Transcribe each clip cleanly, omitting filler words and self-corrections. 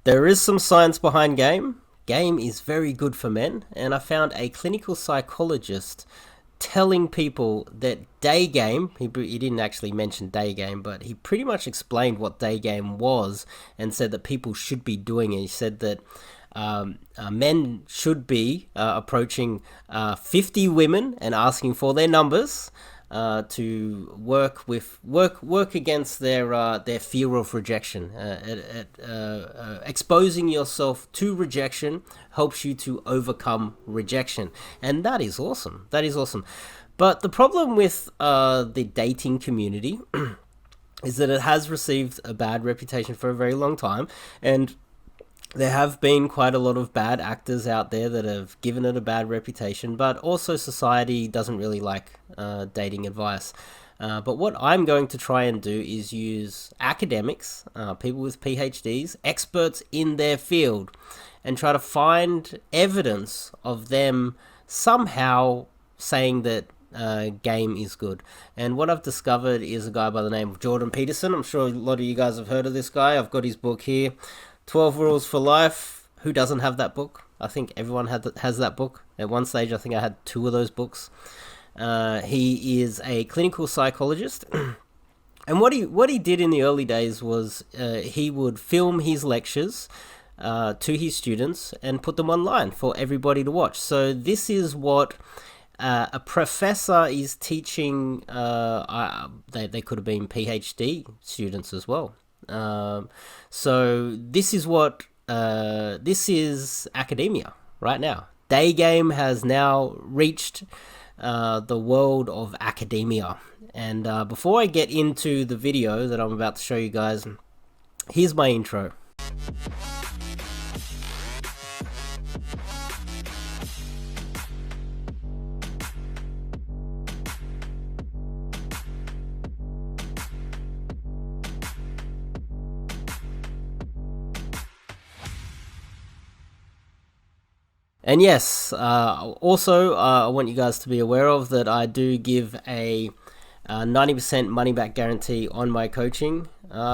There is some science behind game. Game is very good for men, and I found a clinical psychologist telling people that Daygame, he didn't actually mention Daygame, but he pretty much explained what Daygame was and said that people should be doing it. He said that men should be approaching 50 women and asking for their numbers to work against their fear of rejection. Exposing yourself to rejection helps you to overcome rejection, and that is awesome. That is awesome. But the problem with the dating community is that it has received a bad reputation for a very long time, and there have been quite a lot of bad actors out there that have given it a bad reputation, but also society doesn't really like dating advice. But what I'm going to try and do is use academics, people with PhDs, experts in their field, and try to find evidence of them somehow saying that game is good. And what I've discovered is a guy by the name of Jordan Peterson. I'm sure a lot of you guys have heard of this guy. I've got his book here, 12 Rules for Life. Who doesn't have that book? I think everyone has that book. At one stage, I think I had 2 of those books. He is a clinical psychologist. And what he did in the early days was he would film his lectures to his students and put them online for everybody to watch. So this is what a professor is teaching. They could have been PhD students as well. So this is academia right now. Daygame has now reached the world of academia. And before I get into the video that I'm about to show you guys, here's my intro. And yes, also I want you guys to be aware of that I do give a 90% money back guarantee on my coaching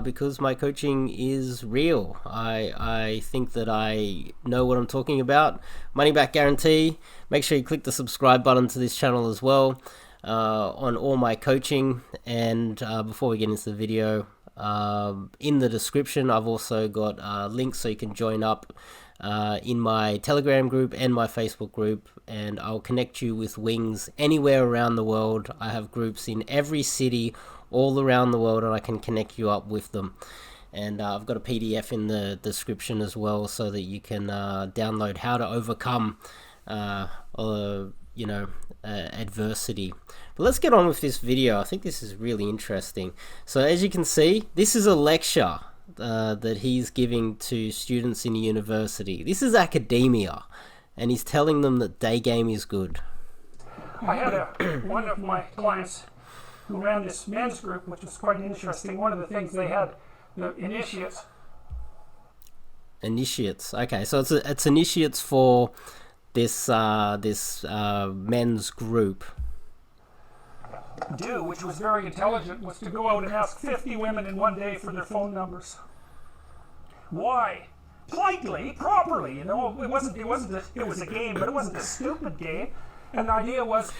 because my coaching is real. I think that I know what I'm talking about. Money back guarantee. Make sure you click the subscribe button to this channel as well on all my coaching. And before we get into the video, in the description I've also got links so you can join up in my Telegram group and my Facebook group, and I'll connect you with wings anywhere around the world. I have groups in every city all around the world, and I can connect you up with them. And I've got a PDF in the description as well, so that you can download how to overcome adversity. But let's get on with this video. I think this is really interesting. So as you can see, this is a lecture that he's giving to students in a university. This is academia, and he's telling them that Daygame is good. I had one of my clients who ran this men's group, which was quite interesting. One of the things they had, the initiates. Initiates. Okay, so it's initiates for this men's group. Which was very intelligent, was to go out and ask 50 women in one day for their phone numbers. Why? Politely, properly, it was a game, but it wasn't a stupid game. And the idea was,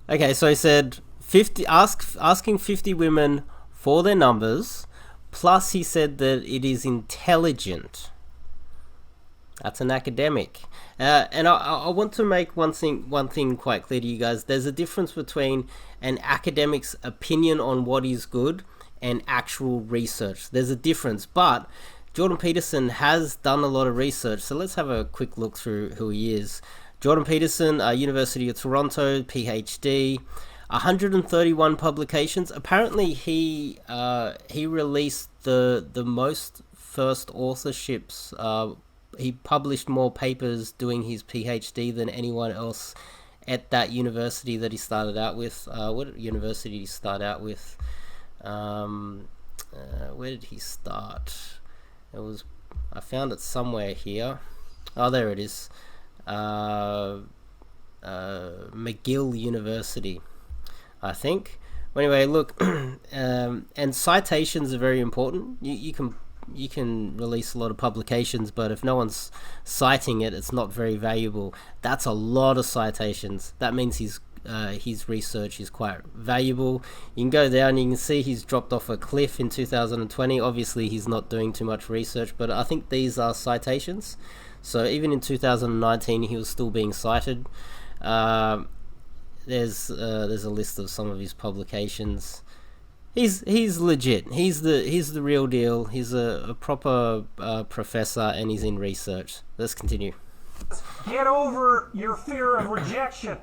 okay, so he said asking 50 women for their numbers, plus he said that it is intelligent. That's an academic. And I want to make one thing quite clear to you guys. There's a difference between an academic's opinion on what is good and actual research. There's a difference, but Jordan Peterson has done a lot of research. So let's have a quick look through who he is. Jordan Peterson, University of Toronto, PhD, 131 publications. Apparently he released the most first authorships. He published more papers doing his PhD than anyone else at that university that he started out with. What university did he start out with? Where did he start? I found it somewhere here. Oh, there it is. McGill University, I think. Anyway, look, and citations are very important. You can you can release a lot of publications, but if no one's citing it, it's not very valuable. That's a lot of citations. That means his research is quite valuable. You can go down, you can see he's dropped off a cliff in 2020. Obviously, he's not doing too much research, but I think these are citations. So even in 2019, he was still being cited. There's a list of some of his publications. He's legit. He's the real deal. He's a proper professor, and he's in research. Let's continue. Get over your fear of rejection.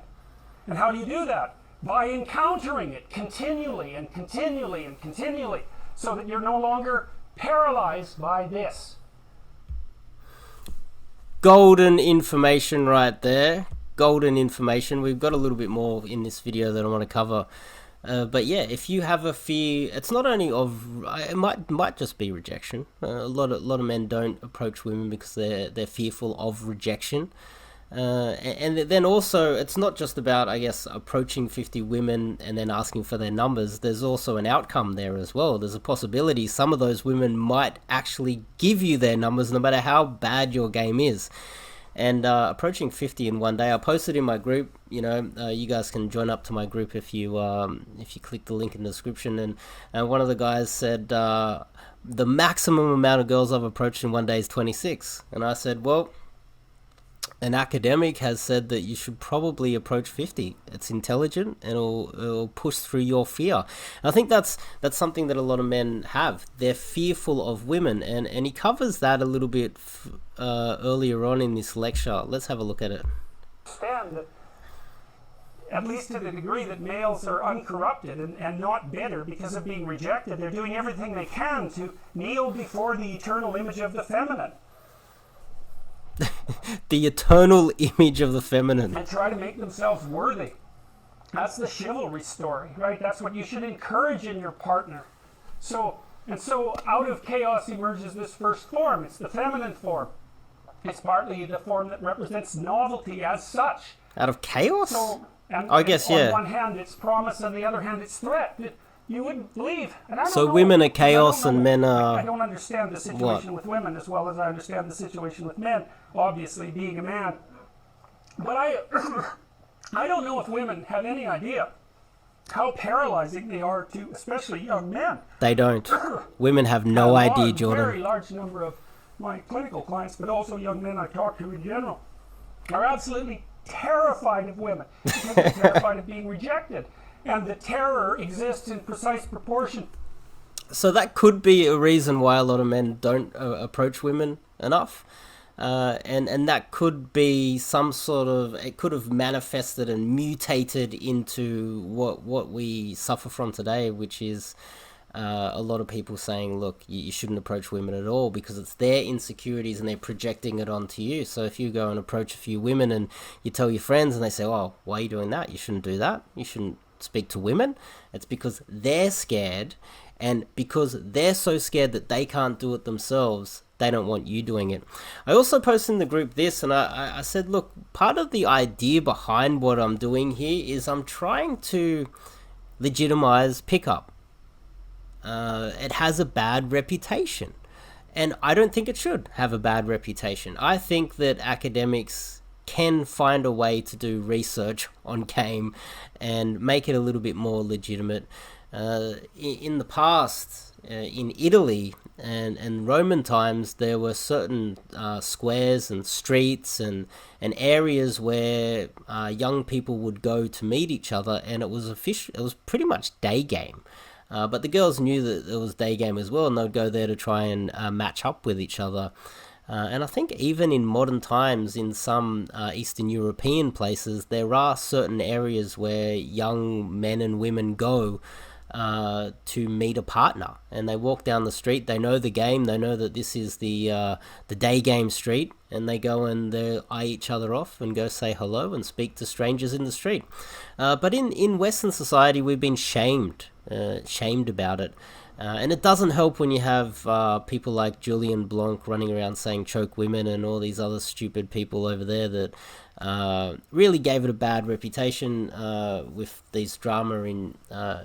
And how do you do that? By encountering it continually and continually and continually, so that you're no longer paralyzed by this. Golden information right there. Golden information. We've got a little bit more in this video that I want to cover. But yeah, if you have a fear, it's not only of, it might just be rejection. A lot of men don't approach women because they're fearful of rejection. And then also, it's not just about, I guess, approaching 50 women and then asking for their numbers. There's also an outcome there as well. There's a possibility some of those women might actually give you their numbers no matter how bad your game is. And approaching 50 in one day, I posted in my group. You know, you guys can join up to my group if you click the link in the description. And one of the guys said the maximum amount of girls I've approached in one day is 26. And I said, well, an academic has said that you should probably approach 50. It's intelligent, and it'll push through your fear. And I think that's something that a lot of men have. They're fearful of women, and he covers that a little bit earlier on in this lecture. Let's have a look at it. Understand that, at least to the degree that males are uncorrupted and not bitter because of being rejected, they're doing everything they can to kneel before the eternal image of the feminine. The eternal image of the feminine. And try to make themselves worthy. That's the chivalry story, right? That's what you should encourage in your partner. So out of chaos emerges this first form. It's the feminine form. It's partly the form that represents novelty as such. Out of chaos? I guess, yeah. On one hand, it's promise, on the other hand, it's threat. You wouldn't believe. And I don't know, women are chaos and men are... I don't understand the situation with women as well as I understand the situation with men, obviously, being a man. But I don't know if women have any idea how paralyzing they are to, especially young men. They don't. Women have no idea, Jordan. A very large number of my clinical clients, but also young men I talk to in general, are absolutely terrified of women because they're terrified of being rejected. And the terror exists in precise proportion. So that could be a reason why a lot of men don't approach women enough. And that could be some sort of... It could have manifested and mutated into what we suffer from today, which is a lot of people saying, look, you shouldn't approach women at all because it's their insecurities and they're projecting it onto you. So if you go and approach a few women and you tell your friends and they say, oh, why are you doing that? You shouldn't do that. You shouldn't speak to women. It's because they're scared, and because they're so scared that they can't do it themselves, they don't want you doing it. I also posted in the group this, and I said, look, part of the idea behind what I'm doing here is I'm trying to legitimize pickup. It has a bad reputation, and I don't think it should have a bad reputation. I think that academics can find a way to do research on game and make it a little bit more legitimate. In the past, in Italy and Roman times, there were certain squares and streets and areas where young people would go to meet each other, and it was pretty much day game. But the girls knew that it was day game as well, and they'd go there to try and match up with each other. And I think even in modern times, in some Eastern European places, there are certain areas where young men and women go to meet a partner, and they walk down the street. They know the game. They know that this is the Daygame street, and they go and they eye each other off and go say hello and speak to strangers in the street. But in Western society, we've been shamed about it. And it doesn't help when you have people like Julian Blanc running around saying choke women and all these other stupid people over there that really gave it a bad reputation with these drama in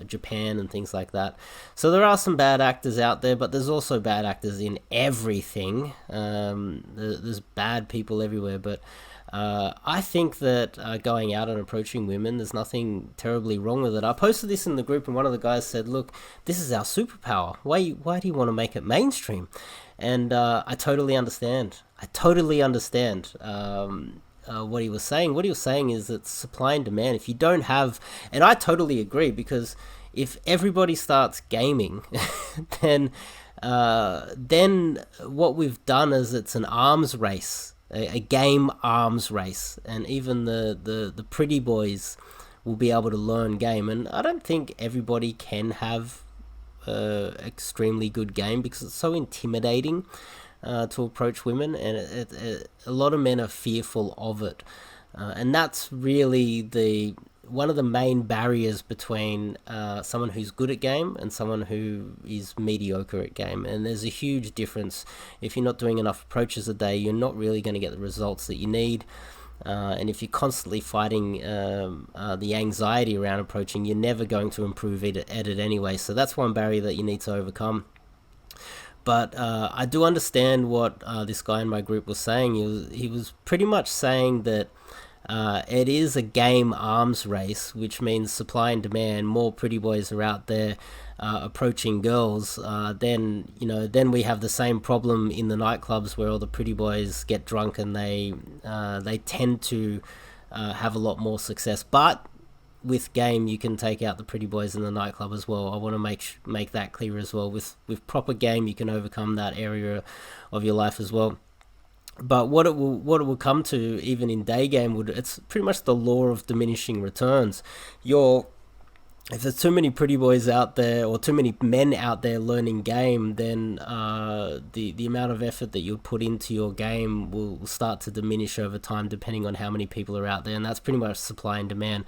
Japan and things like that. So there are some bad actors out there, but there's also bad actors in everything. There's bad people everywhere, but I think that going out and approaching women, there's nothing terribly wrong with it. I posted this in the group, and one of the guys said, look, this is our superpower. Why do you want to make it mainstream? And I totally understand. What he was saying. What he was saying is that supply and demand, if you don't have, and I totally agree, because if everybody starts gaming, then what we've done is it's an arms race, a game arms race, and even the pretty boys will be able to learn game. And I don't think everybody can have extremely good game, because it's so intimidating to approach women, and a lot of men are fearful of it, and that's really one of the main barriers between someone who's good at game and someone who is mediocre at game. And there's a huge difference. If you're not doing enough approaches a day, you're not really going to get the results that you need. And if you're constantly fighting the anxiety around approaching, you're never going to improve at it anyway. So that's one barrier that you need to overcome. But I do understand what this guy in my group was saying. He was pretty much saying that it is a game arms race, which means supply and demand. More pretty boys are out there approaching girls. Then we have the same problem in the nightclubs, where all the pretty boys get drunk and they tend to have a lot more success. But with game, you can take out the pretty boys in the nightclub as well. I want to make that clear as well. With proper game, you can overcome that area of your life as well. But what it will come to, even in day game, it's pretty much the law of diminishing returns. If there's too many pretty boys out there, or too many men out there learning game, then the amount of effort that you'll put into your game will start to diminish over time, depending on how many people are out there. And that's pretty much supply and demand.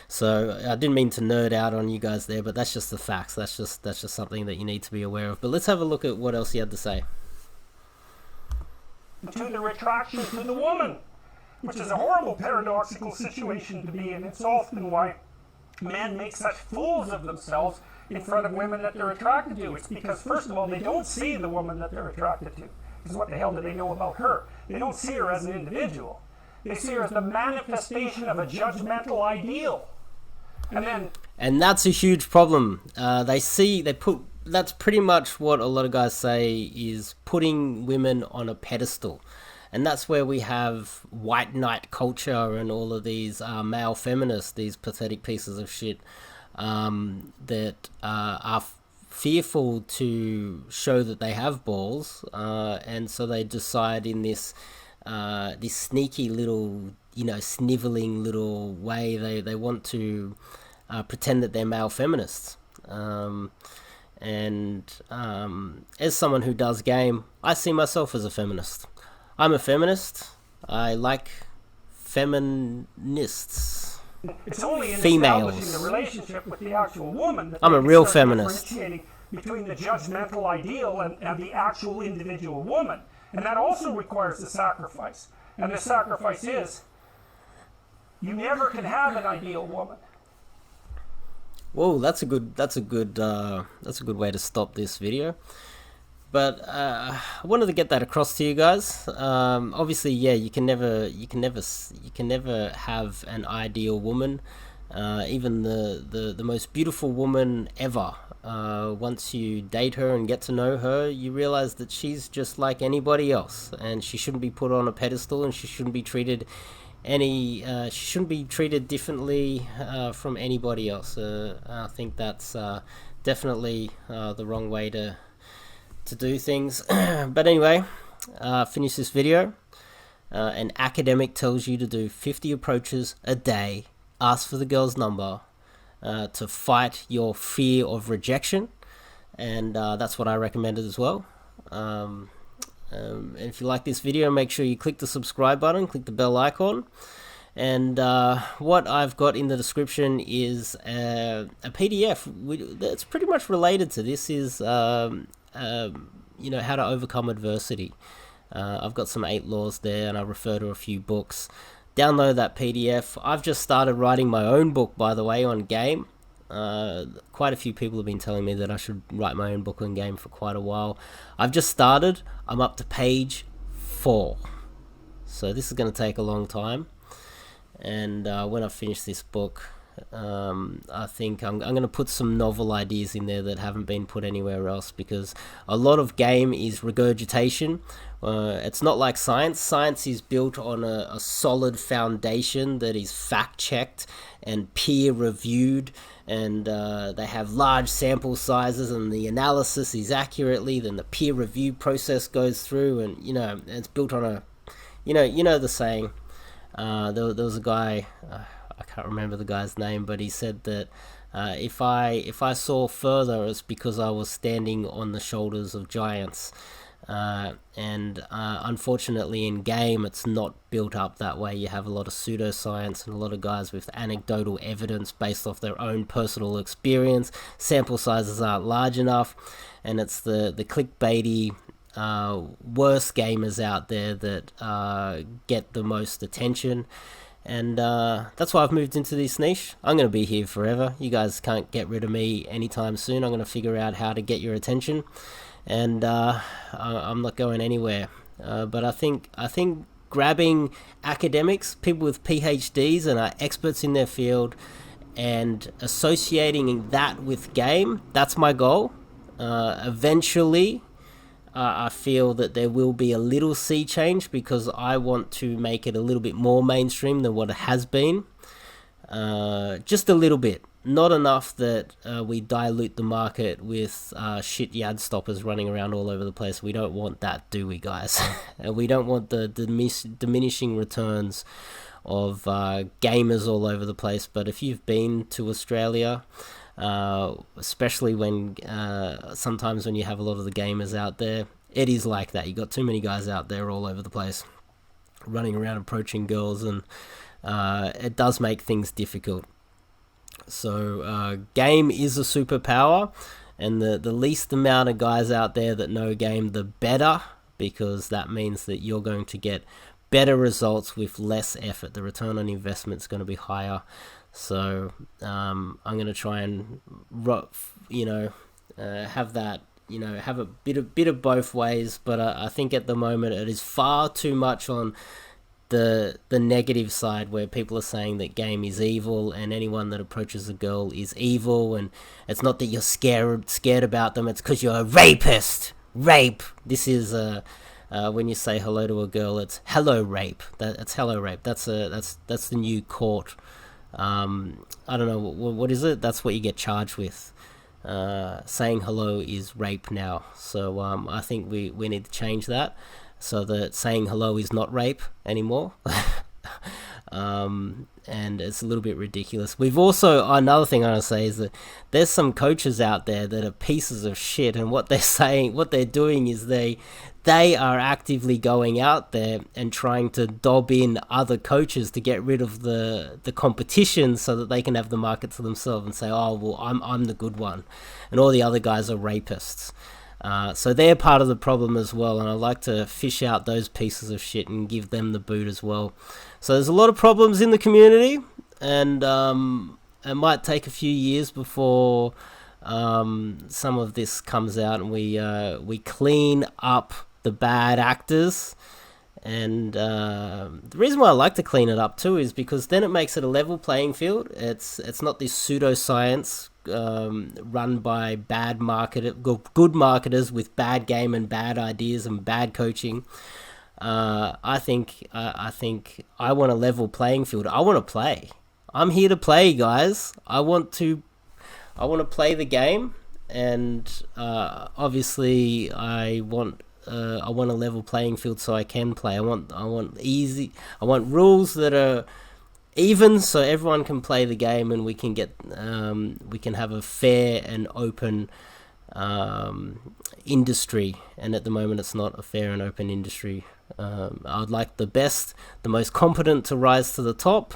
So I didn't mean to nerd out on you guys there, but that's just the facts. That's just something that you need to be aware of. But let's have a look at what else he had to say. To the retraction to the woman, which is a horrible paradoxical situation to be in. It's often why men make such fools of themselves in front of women that they're attracted to. It's because, first of all, they don't see the woman that they're attracted to. Because what the hell do they know about her? They don't see her as an individual. They see her as the manifestation of a judgmental ideal. And that's a huge problem. That's pretty much what a lot of guys say, is putting women on a pedestal. And that's where we have white knight culture and all of these male feminists, these pathetic pieces of shit that are fearful to show that they have balls. And so they decide in this sneaky little, sniveling little way, they want to pretend that they're male feminists. As someone who does game, I see myself as a feminist. I'm a feminist. I like feminists. It's only in females. Establishing the relationship with the actual woman that I'm a real feminist. Differentiating between the judgmental ideal and the actual individual woman. And that also requires a sacrifice. And the sacrifice is, you never can have an ideal woman. Whoa, that's a good way to stop this video. But I wanted to get that across to you guys. Obviously, yeah, you can never have an ideal woman. Even the most beautiful woman ever. Once you date her and get to know her, you realize that she's just like anybody else, and she shouldn't be put on a pedestal, and she shouldn't be treated differently from anybody else. I think that's definitely the wrong way to do things. But anyway, finish this video. An academic tells you to do 50 approaches a day, ask for the girl's number, to fight your fear of rejection, and that's what I recommended as well. And if you like this video, make sure you click the subscribe button, click the bell icon, And what I've got in the description is a PDF that's pretty much related to this. Is how to overcome adversity. I've got some 8 laws there, and I refer to a few books. Download that PDF. I've just started writing my own book, by the way, on game. Quite a few people have been telling me that I should write my own book on game for quite a while. I've just started. I'm up to page 4. So this is going to take a long time. And when I finish this book, I think I'm going to put some novel ideas in there that haven't been put anywhere else, because a lot of game is regurgitation. It's not like science. Science is built on a solid foundation that is fact-checked and peer-reviewed, and they have large sample sizes, and the analysis is accurately, then the peer review process goes through, and it's built on a the saying, there was a guy, I can't remember the guy's name, but he said that if I saw further, it's because I was standing on the shoulders of giants. And unfortunately in game it's not built up that way. You have a lot of pseudoscience and a lot of guys with anecdotal evidence based off their own personal experience. Sample sizes aren't large enough, and it's the clickbaity worst gamers out there that get the most attention. And that's why I've moved into this niche. I'm going to be here forever. You guys can't get rid of me anytime soon. I'm going to figure out how to get your attention, and I'm not going anywhere. But I think grabbing academics, people with PhDs and are experts in their field, and associating that with game, that's my goal. Eventually, I feel that there will be a little sea change, because I want to make it a little bit more mainstream than what it has been. Just a little bit. Not enough that we dilute the market with shit yad stoppers running around all over the place. We don't want that, do we, guys? We don't want the diminishing returns of gamers all over the place. But if you've been to Australia, especially when sometimes when you have a lot of the gamers out there, it is like that. You got too many guys out there all over the place running around approaching girls, and it does make things difficult. So game is a superpower, and the least amount of guys out there that know game, the better, because that means that you're going to get better results with less effort. The return on investment is going to be higher. So I'm going to try and have that, have a bit of both ways. But I think at the moment it is far too much on the negative side, where people are saying that game is evil and anyone that approaches a girl is evil, and it's not that you're scared about them, it's because you're a rapist. Rape. This is when you say hello to a girl, it's hello rape. That's hello rape. That's the new court. I don't know what is it. That's what you get charged with. Saying hello is rape now. So I think we need to change that, so that saying hello is not rape anymore. And it's a little bit ridiculous. We've also, another thing I want to say is that there's some coaches out there that are pieces of shit, and what they're doing is they are actively going out there and trying to dob in other coaches to get rid of the competition, so that they can have the market to themselves and say, oh well, I'm the good one, and all the other guys are rapists. So they're part of the problem as well, and I like to fish out those pieces of shit and give them the boot as well. So there's a lot of problems in the community, and it might take a few years before some of this comes out, and we clean up the bad actors. And the reason why I like to clean it up too is because then it makes it a level playing field. It's not this pseudoscience run by good marketers with bad game and bad ideas and bad coaching. I think I want a level playing field. I want to play. I'm here to play, guys. I want to play the game, and obviously I want a level playing field so I can play. I want rules that are even, so everyone can play the game, and we can have a fair and open industry. And at the moment it's not a fair and open industry I'd like the best, the most competent to rise to the top.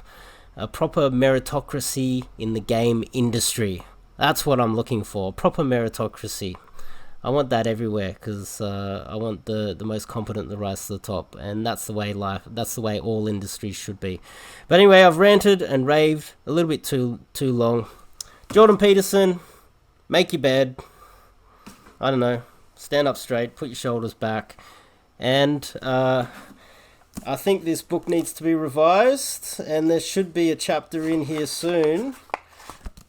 A proper meritocracy in the game industry. That's what I'm looking for. Proper meritocracy. I want that everywhere, because I want the most competent to rise to the top, and that's the way that's the way all industries should be. But anyway, I've ranted and raved a little bit too long. Jordan Peterson, make your bed. I don't know, stand up straight, put your shoulders back, and I think this book needs to be revised, and there should be a chapter in here soon.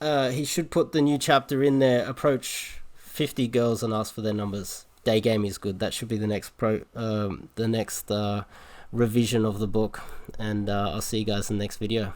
He should put the new chapter in there. Approach 50 girls and ask for their numbers. Daygame is good. That should be the next revision of the book. And I'll see you guys in the next video.